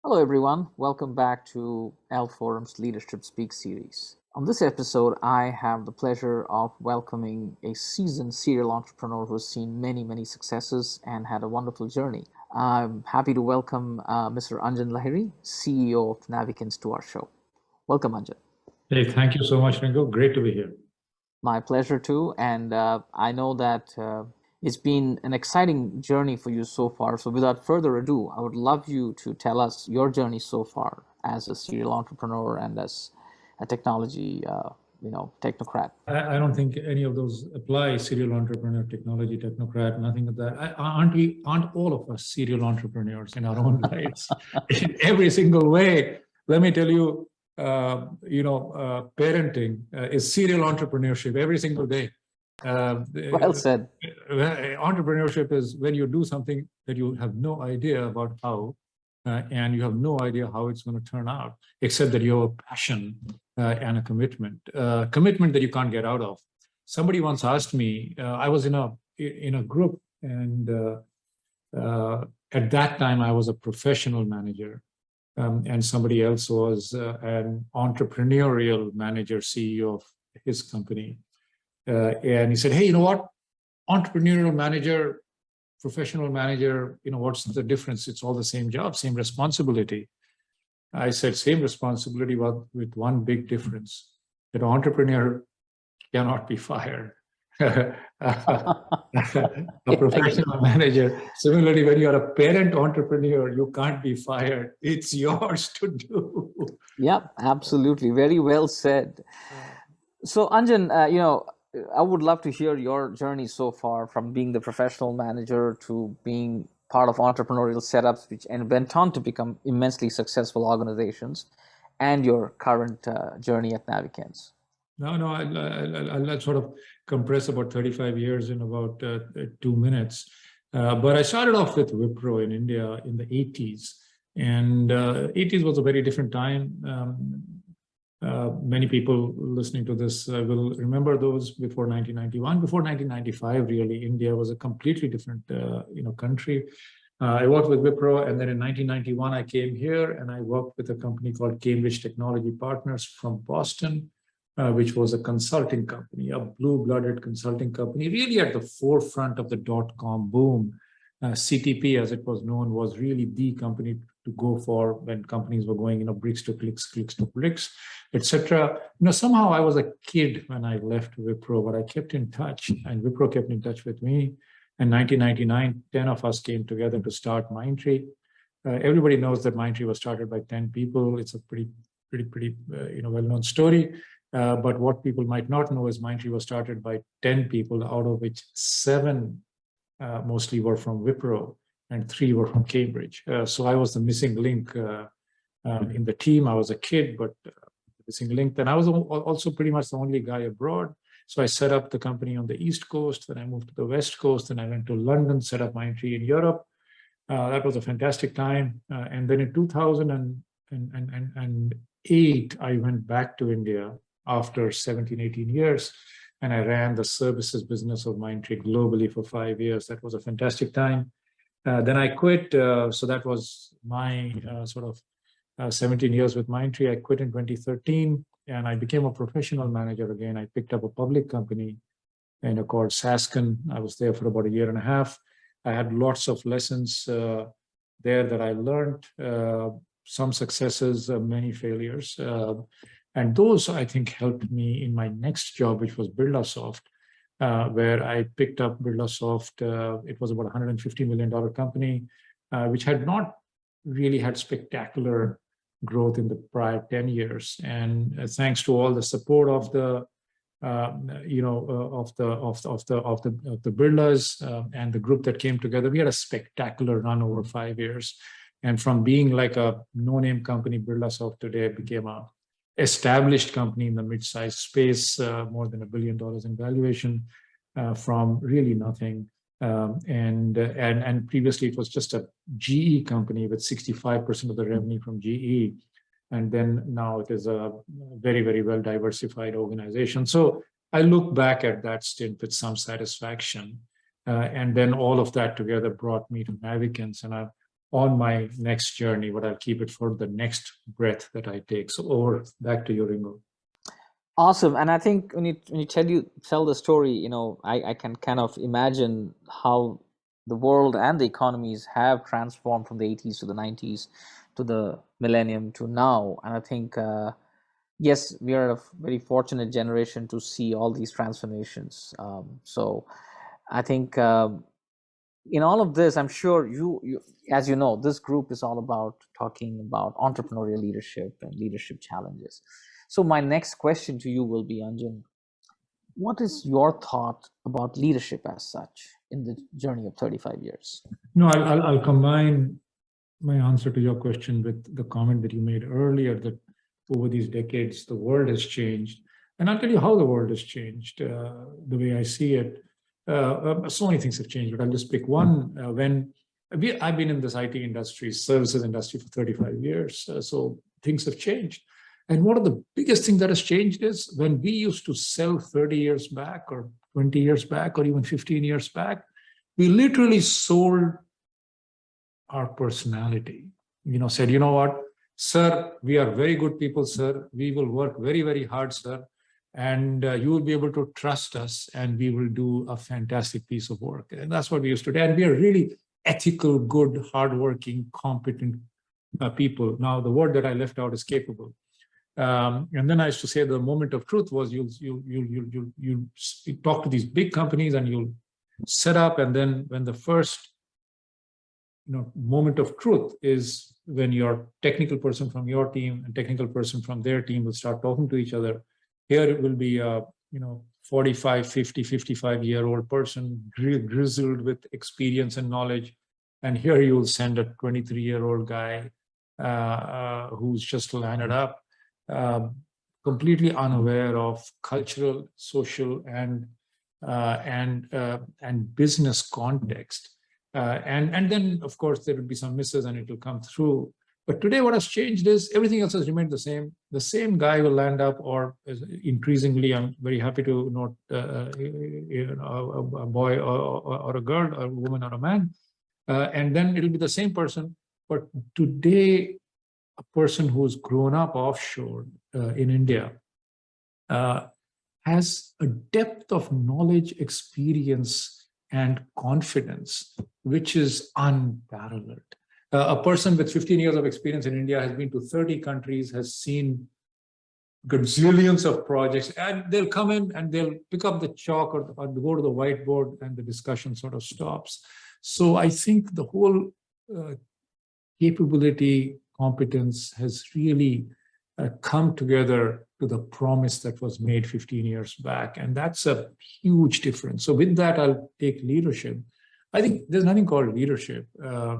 Hello, everyone. Welcome back to L Forum's Leadership Speak series. On this episode, I have the pleasure of welcoming a seasoned serial entrepreneur who's seen many successes and had a wonderful journey. I'm happy to welcome Mr. Anjan Lahiri, CEO of Navikenz, to our show. Welcome, Anjan. Hey, thank you so much, Ringo. Great to be here. My pleasure too. And I know that it's been an exciting journey for you so far. So, without further ado, I would love you to tell us your journey so far as a serial entrepreneur and as a technology, technocrat. I don't think any of those apply. Serial entrepreneur, technology technocrat, nothing of that. Aren't all of us serial entrepreneurs in our own lives in every single way? Let me tell you, parenting is serial entrepreneurship every single day. Well said. Entrepreneurship is when you do something that you have no idea about how, and you have no idea how it's going to turn out, except that you have a passion and a commitment that you can't get out of. Somebody once asked me, I was in a group, and at that time I was a professional manager, and somebody else was an entrepreneurial manager, CEO of his company. And he said, hey, you know what? Entrepreneurial manager, professional manager, what's the difference? It's all the same job, same responsibility. I said, same responsibility, but with one big difference, that entrepreneur cannot be fired. A professional manager. Similarly, when you're a parent entrepreneur, you can't be fired. It's yours to do. Yep, absolutely. Very well said. So, Anjan, I would love to hear your journey so far from being the professional manager to being part of entrepreneurial setups, which and went on to become immensely successful organizations, and your current journey at Navikenz. No, I'll sort of compress about 35 years in about 2 minutes. But I started off with Wipro in India in the 80s. And 80s was a very different time. Many people listening to this will remember those before 1991. Before 1995, really, India was a completely different country. I worked with Wipro, and then in 1991, I came here and I worked with a company called Cambridge Technology Partners from Boston, which was a consulting company, a blue-blooded consulting company, really at the forefront of the dot-com boom. CTP, as it was known, was really the company to go for when companies were going, bricks to clicks, clicks to bricks, etc. Somehow I was a kid when I left Wipro, but I kept in touch, and Wipro kept in touch with me. In 1999, 10 of us came together to start Mindtree. Everybody knows that Mindtree was started by 10 people. It's a pretty well-known story. But what people might not know is Mindtree was started by 10 people, out of which 7 mostly were from Wipro and 3 were from Cambridge. So I was the missing link in the team. I was a kid, but missing link. Then I was also pretty much the only guy abroad. So I set up the company on the East Coast. Then I moved to the West Coast. Then I went to London, set up Mindtree in Europe. That was a fantastic time. And then in 2008, I went back to India after 17, 18 years. And I ran the services business of Mindtree globally for 5 years. That was a fantastic time. Then I quit. So that was my 17 years with Mindtree. I quit in 2013, and I became a professional manager again. I picked up a public company called Sasken. I was there for about a year and a half. I had lots of lessons there that I learned, some successes, many failures. And those, I think, helped me in my next job, which was Birlasoft, where I picked up Birlasoft. It was about a $150 million company, which had not really had spectacular growth in the prior 10 years. And thanks to all the support of the Birlas and the group that came together, we had a spectacular run over 5 years. And from being like a no-name company, Birlasoft today became a established company in the mid-sized space, more than $1 billion in valuation, from really nothing. And previously it was just a GE company with 65% of the revenue from GE. And then now it is a very, very well diversified organization. So I look back at that stint with some satisfaction. And then all of that together brought me to Navikenz. And on my next journey, but I'll keep it for the next breath that I take. So over back to you, Ringo. Awesome. And I think when you tell the story, I can kind of imagine how the world and the economies have transformed from the 80s to the 90s to the millennium to now. And I think yes, we are a very fortunate generation to see all these transformations. So I think in all of this, I'm sure as you know, this group is all about talking about entrepreneurial leadership and leadership challenges. So my next question to you will be, Anjan, what is your thought about leadership as such in the journey of 35 years? No, I'll combine my answer to your question with the comment that you made earlier, that over these decades, the world has changed. And I'll tell you how the world has changed, the way I see it. So many things have changed, but I'll just pick one. I've been in this IT industry, services industry for 35 years, so things have changed. And one of the biggest things that has changed is when we used to sell 30 years back or 20 years back or even 15 years back, we literally sold our personality. Said, you know what, sir, we are very good people, sir. We will work very, very hard, sir. And you will be able to trust us and we will do a fantastic piece of work. And that's what we used to do. And we are really ethical, good, hardworking, competent people. Now, the word that I left out is capable. And then I used to say the moment of truth was you talk to these big companies and you'll set up, and then when the first moment of truth is when your technical person from your team and technical person from their team will start talking to each other. Here it will be a 45, 50, 55-year-old person, grizzled with experience and knowledge. And here you will send a 23-year-old guy who's just landed up, completely unaware of cultural, social, and business context. And then, of course, there will be some misses and it will come through. But today, what has changed is everything else has remained the same. The same guy will land up, or increasingly, I'm very happy to note a boy or a girl, or a woman or a man. And then it'll be the same person. But today, a person who's grown up offshore in India has a depth of knowledge, experience, and confidence, which is unparalleled. A person with 15 years of experience in India has been to 30 countries, has seen gazillions of projects, and they'll come in and they'll pick up the chalk or go to the whiteboard and the discussion sort of stops. So I think the whole capability, competence has really come together to the promise that was made 15 years back. And that's a huge difference. So with that, I'll take leadership. I think there's nothing called leadership. I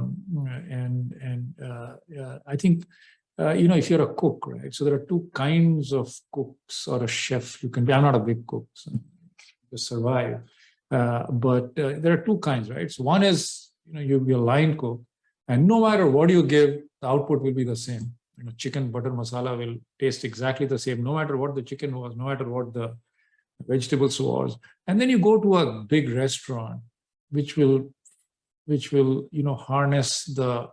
think, if you're a cook, right? So there are two kinds of cooks or a chef. You can be, I'm not a big cook, so just survive. But there are two kinds, right? So one is, you'll be a line cook, and no matter what you give, the output will be the same. Chicken butter masala will taste exactly the same, no matter what the chicken was, no matter what the vegetables was. And then you go to a big restaurant, which will harness the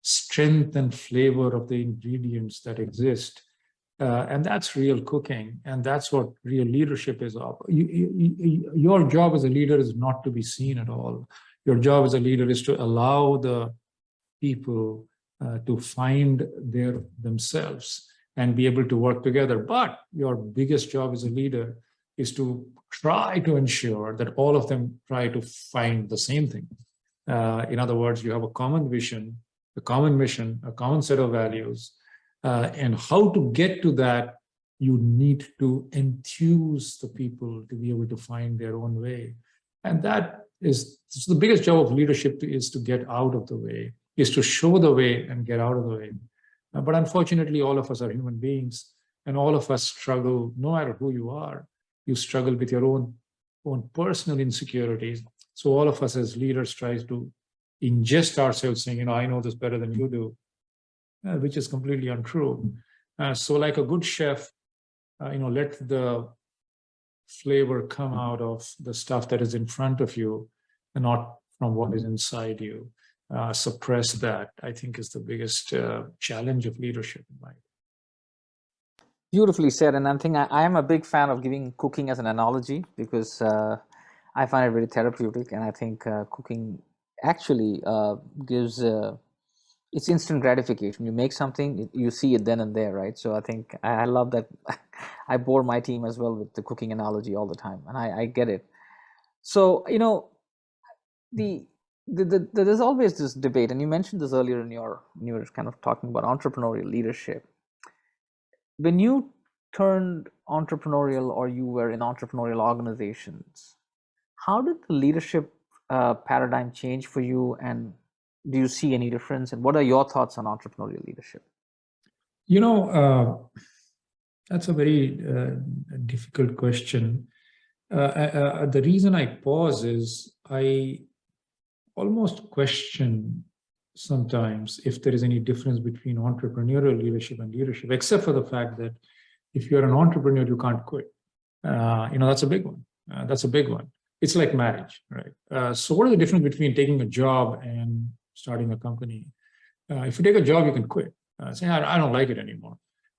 strength and flavor of the ingredients that exist. And that's real cooking. And that's what real leadership is of. Your job as a leader is not to be seen at all. Your job as a leader is to allow the people to find themselves and be able to work together. But your biggest job as a leader is to try to ensure that all of them try to find the same thing. In other words, you have a common vision, a common mission, a common set of values, and how to get to that, you need to enthuse the people to be able to find their own way. And that is the biggest job of leadership, is to get out of the way, is to show the way and get out of the way. But unfortunately, all of us are human beings, and all of us struggle, no matter who you are. You struggle with your own personal insecurities. So all of us as leaders try to ingest ourselves saying, I know this better than you do, which is completely untrue. So like a good chef, let the flavor come out of the stuff that is in front of you and not from what is inside you. suppress that, I think, is the biggest challenge of leadership in my opinion. Beautifully said. And I think I am a big fan of giving cooking as an analogy because I find it very therapeutic. And I think cooking actually gives it's instant gratification. You make something, you see it then and there, right? So I think I love that. I bore my team as well with the cooking analogy all the time, and I get it. So the, there's always this debate, and you mentioned this earlier in your when you were kind of talking about entrepreneurial leadership. When you turned entrepreneurial or you were in entrepreneurial organizations, how did the leadership paradigm change for you, and do you see any difference? And what are your thoughts on entrepreneurial leadership? That's a very difficult question. The reason I pause is I almost question sometimes if there is any difference between entrepreneurial leadership and leadership, except for the fact that if you're an entrepreneur, you can't quit. That's a big one. That's a big one. It's like marriage, right? So what is the difference between taking a job and starting a company? If you take a job, you can quit. Say, I don't like it anymore.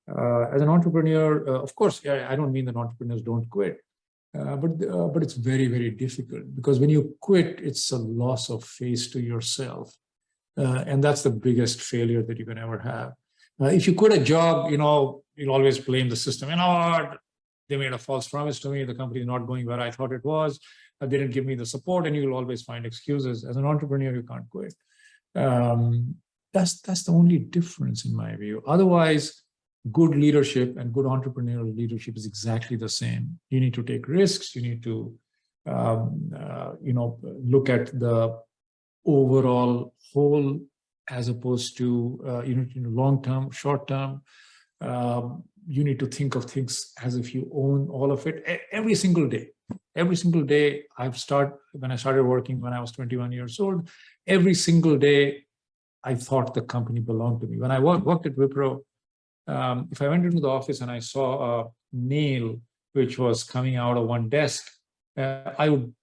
As an entrepreneur, of course, I don't mean that entrepreneurs don't quit, but it's very, very difficult because when you quit, it's a loss of face to yourself. And that's the biggest failure that you can ever have. If you quit a job, you'll always blame the system. They made a false promise to me. The company is not going where I thought it was. They didn't give me the support, and you'll always find excuses. As an entrepreneur, you can't quit. That's the only difference in my view. Otherwise, good leadership and good entrepreneurial leadership is exactly the same. You need to take risks. You need to, look at the overall whole as opposed to long term, short term. You need to think of things as if you own all of it every single day. Every single day, when I started working when I was 21 years old, every single day, I thought the company belonged to me. When I worked at Wipro, if I went into the office and I saw a nail which was coming out of one desk, I would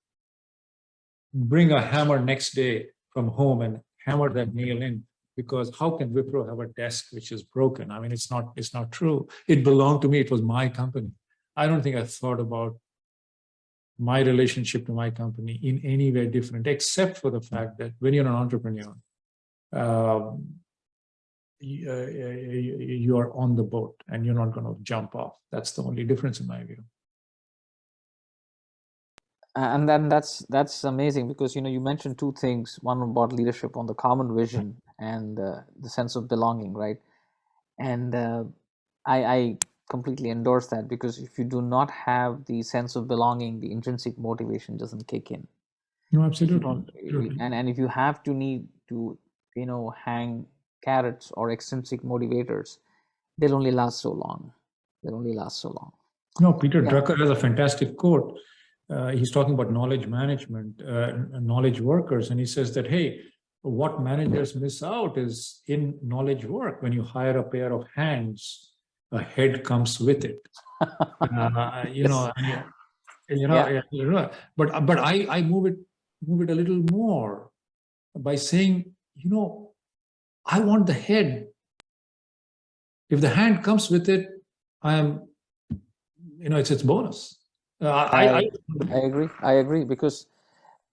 bring a hammer next day from home and hammer that nail in, because how can Wipro have a desk which is broken? I mean, it's not true. It belonged to me. It was my company. I don't think I thought about my relationship to my company in any way different, except for the fact that when you're an entrepreneur, you are on the boat and you're not going to jump off. That's the only difference in my view. And then that's amazing because you mentioned two things: one about leadership on the common vision and the sense of belonging, right? And I completely endorse that, because if you do not have the sense of belonging, the intrinsic motivation doesn't kick in. No, absolutely. And if you have to need to hang carrots or extrinsic motivators, they'll only last so long. No, Peter Drucker has a fantastic quote. He's talking about knowledge management, knowledge workers, and he says that, hey, what managers miss out is in knowledge work. When you hire a pair of hands, a head comes with it. But I move it a little more by saying, I want the head. If the hand comes with it, it's bonus. I agree, because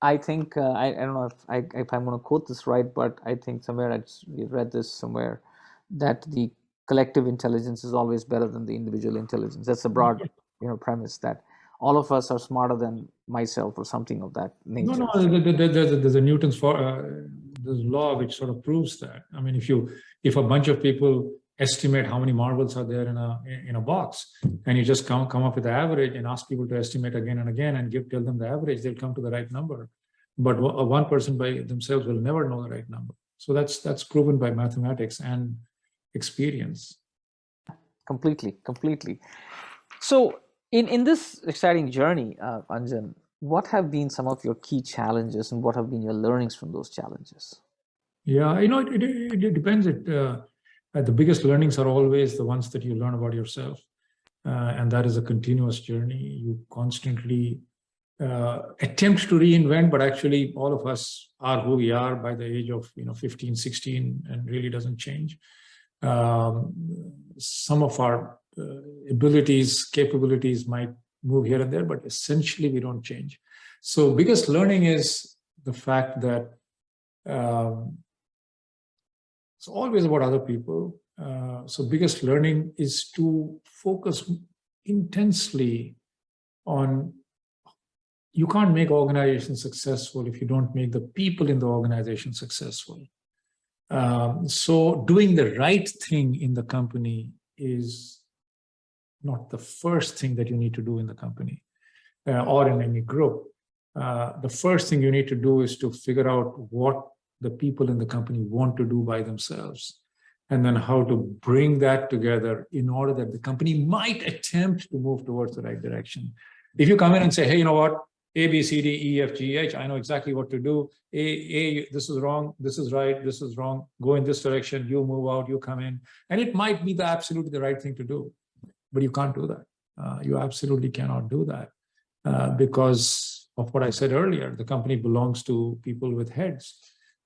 I think I don't know if I'm going to quote this right, but I think somewhere I read this somewhere that the collective intelligence is always better than the individual intelligence. That's a broad premise, that all of us are smarter than myself or something of that nature. No, there's a Newton's there's law which sort of proves that. I mean, if a bunch of people estimate how many marbles are there in a box, and you just come up with the average and ask people to estimate again and again and tell them the average, they'll come to the right number. But one person by themselves will never know the right number. So that's proven by mathematics and experience. Completely. So in this exciting journey, Anjan, what have been some of your key challenges, and what have been your learnings from those challenges? Yeah, it depends. The biggest learnings are always the ones that you learn about yourself. And that is a continuous journey. You constantly attempt to reinvent, but actually all of us are who we are by the age of 15, 16, and really doesn't change. Some of our abilities, capabilities might move here and there, but essentially we don't change. So biggest learning is the fact that it's always about other people. So biggest learning is to focus intensely on, you can't make organizations successful if you don't make the people in the organization successful. So doing the right thing in the company is not the first thing that you need to do in the company or in any group. The first thing you need to do is to figure out what the people in the company want to do by themselves, and then how to bring that together in order that the company might attempt to move towards the right direction. If you come in and say, hey, you know what, A, B, C, D, E, F, G, H, I know exactly what to do. This is wrong, this is right, this is wrong, go in this direction, you move out, you come in. And it might be absolutely the right thing to do, but you can't do that. You absolutely cannot do that because of what I said earlier. The company belongs to people with heads,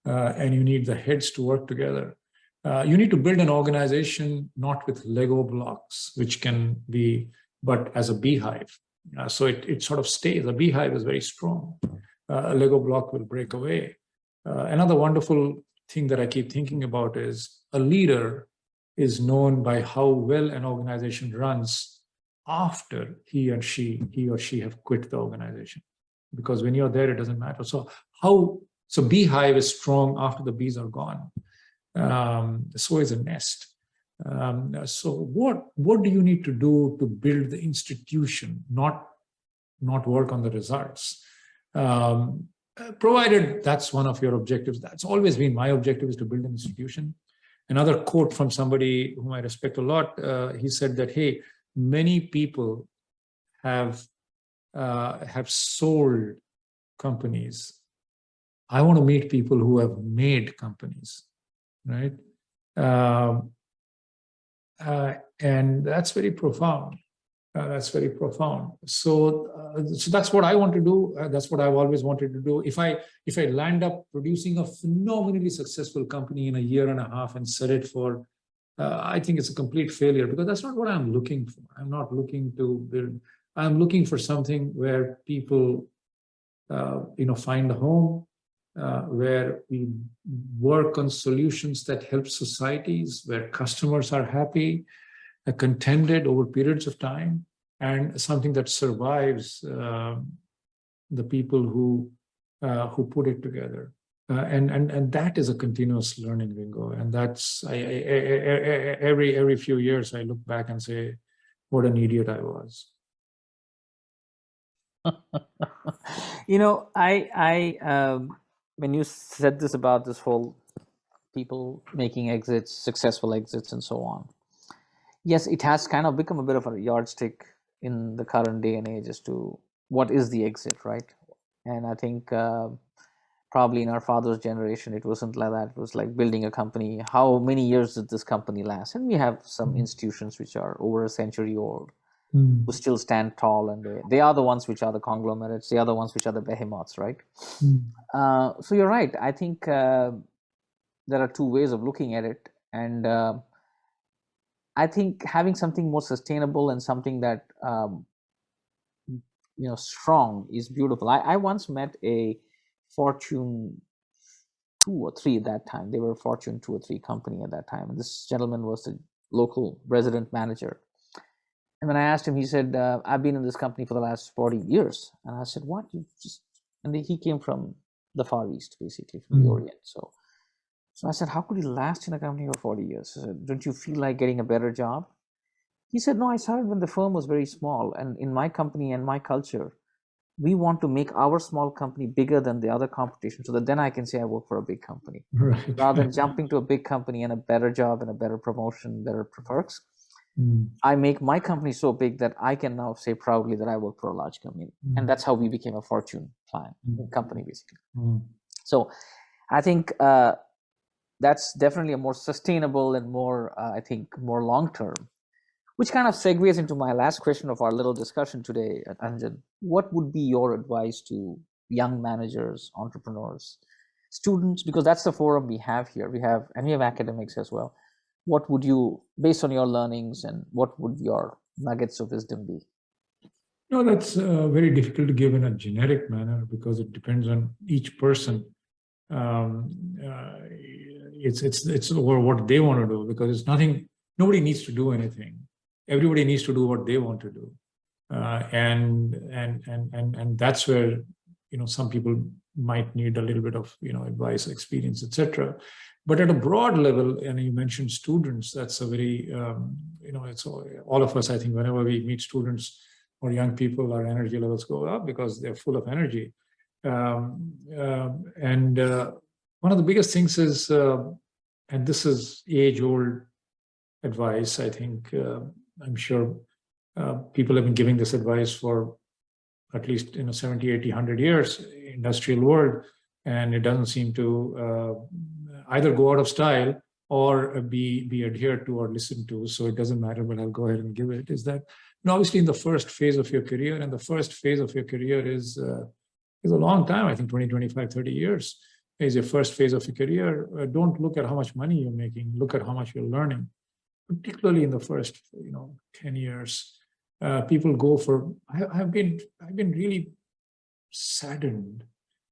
and you need the heads to work together. You need to build an organization not with Lego blocks, which can be, but as a beehive. So it sort of stays. A beehive is very strong. A Lego block will break away. Another wonderful thing that I keep thinking about is a leader is known by how well an organization runs after he or she have quit the organization. Because when you're there, it doesn't matter. So beehive is strong after the bees are gone. So is a nest. So what do you need to do to build the institution, not work on the results? Provided that's one of your objectives. That's always been my objective, is to build an institution. Another quote from somebody whom I respect a lot, he said that, hey, many people have sold companies. I want to meet people who have made companies, right? And that's very profound. That's very profound. So that's what I want to do. That's what I've always wanted to do. If I land up producing a phenomenally successful company in a year and a half and sell it for, I think it's a complete failure, because that's not what I'm looking for. I'm not looking to build. I'm looking for something where people, find a home, where we work on solutions that help societies, where customers are happy, contented over periods of time, and something that survives the people who put it together. And that is a continuous learning, Ringo. And that's every few years I look back and say, what an idiot I was. When you said this about this whole people making exits, successful exits, and so on, yes, it has kind of become a bit of a yardstick in the current day and age as to what is the exit, right? And I think probably in our father's generation, it wasn't like that. It was like building a company. How many years did this company last? And we have some institutions which are over a century old, who still stand tall, and they are the ones which are the conglomerates. They are the ones which are the behemoths, right? So you're right. I think there are two ways of looking at it, and I think having something more sustainable and something that strong is beautiful. I once met a Fortune 2 or 3 at that time. They were a Fortune 2 or 3 company at that time, and this gentleman was the local resident manager. And when I asked him, he said, "I've been in this company for the last 40 years." And I said, "What? You just?" And he came from the Far East, basically from the Orient. So I said, "How could you last in a company for 40 years?" I said, "Don't you feel like getting a better job?" He said, "No, I started when the firm was very small. And in my company and my culture, we want to make our small company bigger than the other competition, so that then I can say I work for a big company." Right. Rather than jumping to a big company and a better job and a better promotion, better perks, I make my company so big that I can now say proudly that I work for a large company. And that's how we became a Fortune client company, basically. So I think that's definitely a more sustainable and more, I think, more long-term Which kind of segues into my last question of our little discussion today, Anjan. What would be your advice to young managers, entrepreneurs, students? Because that's the forum we have here. We have academics as well. What would you, based on your learnings, and what would your nuggets of wisdom be? No, that's very difficult to give in a generic manner because it depends on each person. Um, uh, it's over what they want to do, because it's nothing. Nobody needs to do anything. Everybody needs to do what they want to do, and that's where some people might need a little bit of advice, experience, etc. But at a broad level, and you mentioned students, that's a very it's all of us. I think whenever we meet students or young people, our energy levels go up because they're full of energy. And one of the biggest things is, and this is age-old advice, I think, I'm sure people have been giving this advice for at least 70, 80, 100 years, industrial world, and it doesn't seem to either go out of style or be adhered to or listened to. So it doesn't matter, but I'll go ahead and give it, is that obviously in the first phase of your career, and the first phase of your career is a long time, I think 20, 25, 30 years is your first phase of your career. Don't look at how much money you're making, look at how much you're learning, particularly in the first 10 years. People go for, I've been really saddened.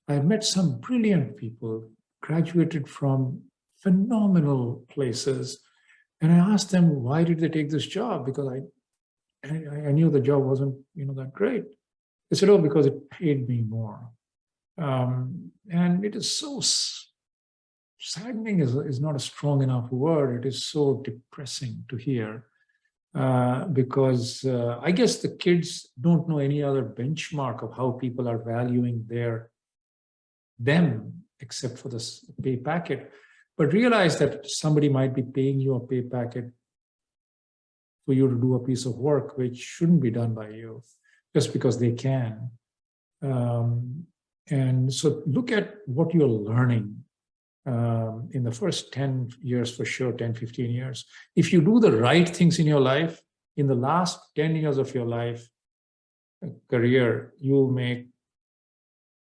I've met some brilliant people, graduated from phenomenal places, and I asked them, why did they take this job? Because I knew the job wasn't that great. They said, oh, because it paid me more. And it is so saddening is not a strong enough word. It is so depressing to hear, because I guess the kids don't know any other benchmark of how people are valuing them except for this pay packet. But realize that somebody might be paying you a pay packet for you to do a piece of work which shouldn't be done by you just because they can. And so look at what you're learning in the first 10 years, for sure, 10, 15 years. If you do the right things in your life, in the last 10 years of your life, career, you'll make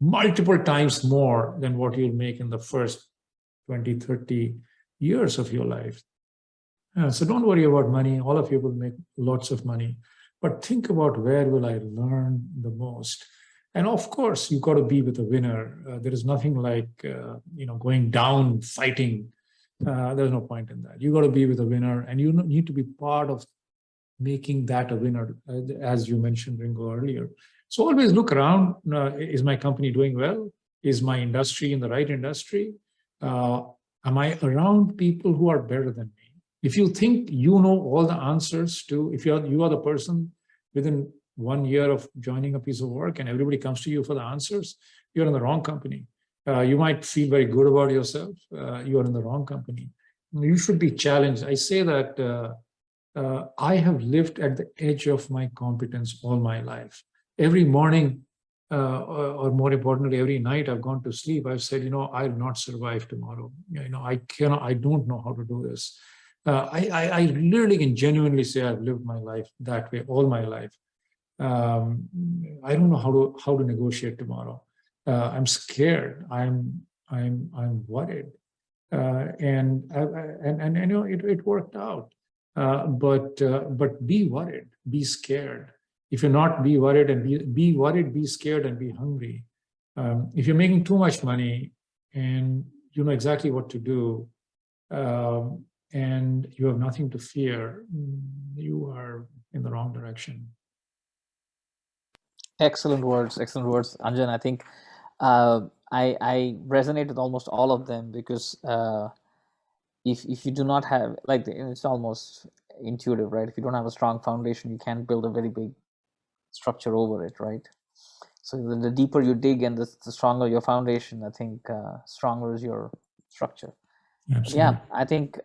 multiple times more than what you'll make in the first 20, 30 years of your life. So don't worry about money. All of you will make lots of money. But think about, where will I learn the most? And of course, you got to be with a winner. There is nothing like going down, fighting. There's no point in that. You got to be with a winner, and you need to be part of making that a winner, as you mentioned, Ringo, earlier. So always look around. Is my company doing well? Is my industry in the right industry? Am I around people who are better than me? If you think you know all the answers to, if you are the person within 1 year of joining a piece of work and everybody comes to you for the answers, you're in the wrong company. You might feel very good about yourself. You are in the wrong company. You should be challenged. I say that I have lived at the edge of my competence all my life. Every morning, or more importantly, every night I've gone to sleep, I've said, I'll not survive tomorrow. I don't know how to do this. I literally can genuinely say I've lived my life that way all my life. I don't know how to negotiate tomorrow. I'm scared. I'm worried, and it worked out. But be worried, be scared. If you're not, be worried, and be worried, be scared, and be hungry. If you're making too much money and you know exactly what to do, and you have nothing to fear, you are in the wrong direction. Excellent words, Anjan. I think I resonate with almost all of them, because if you do not have, like, it's almost intuitive, right? If you don't have a strong foundation, you can't build a very big structure over it, right? So the deeper you dig and the stronger your foundation, I think stronger is your structure. Absolutely. Yeah, I think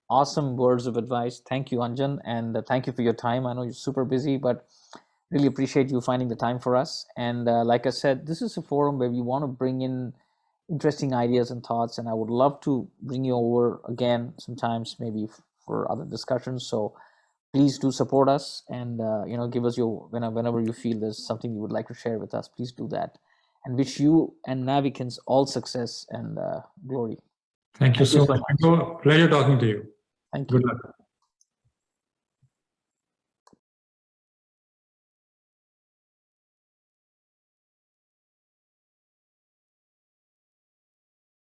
awesome words of advice. Thank you, Anjan, and thank you for your time. I know you're super busy, but really appreciate you finding the time for us. And like I said, this is a forum where we want to bring in interesting ideas and thoughts, and I would love to bring you over again sometimes, maybe for other discussions. So please do support us, and give us your whenever you feel there's something you would like to share with us, please do that. And wish you and Navikenz all success and glory. Thank you Thank you so so much. much. Pleasure talking to you. Thank Good you. luck.